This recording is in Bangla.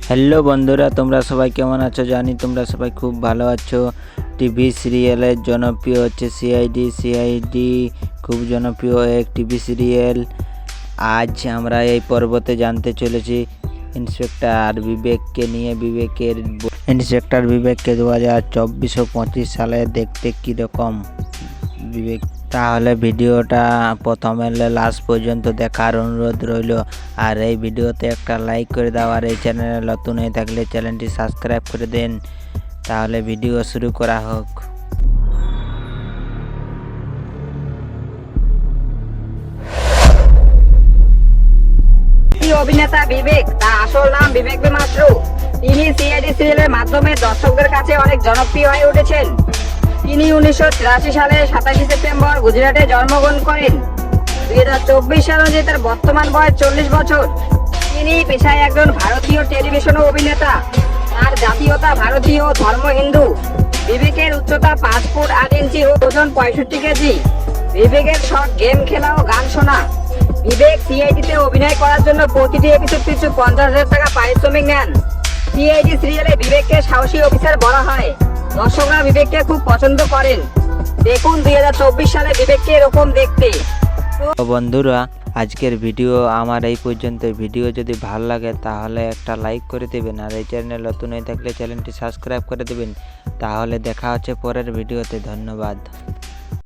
হ্যালো বন্ধুরা, তোমরা সবাই কেমন আছো? জানি তোমরা সবাই খুব ভালো আছো। টিভি সিরিয়ালের জনপ্রিয় হচ্ছে সিআইডি খুব জনপ্রিয় এক টিভি সিরিয়াল। আজ আমরা এই পর্বতে জানতে চলেছি ইন্সপেক্টর বিবেককে নিয়ে। ইন্সপেক্টর বিবেককে 2024 ও 25 সালে দেখতে কীরকম বিবেক, তাহলে ভিডিওটা প্রথমে লাস্ট পর্যন্ত দেখার অনুরোধ রইল। আর এই ভিডিওতে একটা লাইক করে দাও, আর এই চ্যানেলে নতুন হয়ে থাকলে চ্যানেলটি সাবস্ক্রাইব করে দেন। তাহলে ভিডিও শুরু করা হোক। অভিনেতা বিবেক, তার আসল নাম বিবেক মাশরু। তিনি সিআইডি সিরিয়ালের মাধ্যমে দর্শকদের কাছে অনেক জনপ্রিয় হয়ে উঠেছেন। তিনি 1983 সালে 27 সেপ্টেম্বর গুজরাটে জন্মগ্রহণ করেন। 2024 সাল অনুযায়ী তার বর্তমান বয়স 40 বছর। তিনি পেশায় একজন ভারতীয় টেলিভিশন অভিনেতা। তার জাতীয়তা ভারতীয়, ধর্ম হিন্দু। বিবেকের উচ্চতা 5 ফুট 8 ইঞ্চি ও ওজন 65 কেজি। বিবেকের শখ গেম খেলা ও গান শোনা। বিবেক সিআইডিতে অভিনয় করার জন্য প্রতিটি এপিসোড পিছু 50,000 টাকা পারিশ্রমিক নেন। সিআইডি সিরিয়ালে বিবেককে সাহসী অফিসার বলা হয়। দর্শকরা বিবেককে খুব পছন্দ করেন। দেখুন 2024 সালে বিবেককে এরকম দেখতে। তো বন্ধুরা, আজকের ভিডিও আমার এই পর্যন্ত। ভিডিও যদি ভালো লাগে তাহলে একটা লাইক করে দেবেন, আর এই চ্যানেল নতুন হয়ে থাকলে চ্যানেলটি সাবস্ক্রাইব করে দেবেন। তাহলে দেখা হচ্ছে পরের ভিডিওতে। ধন্যবাদ।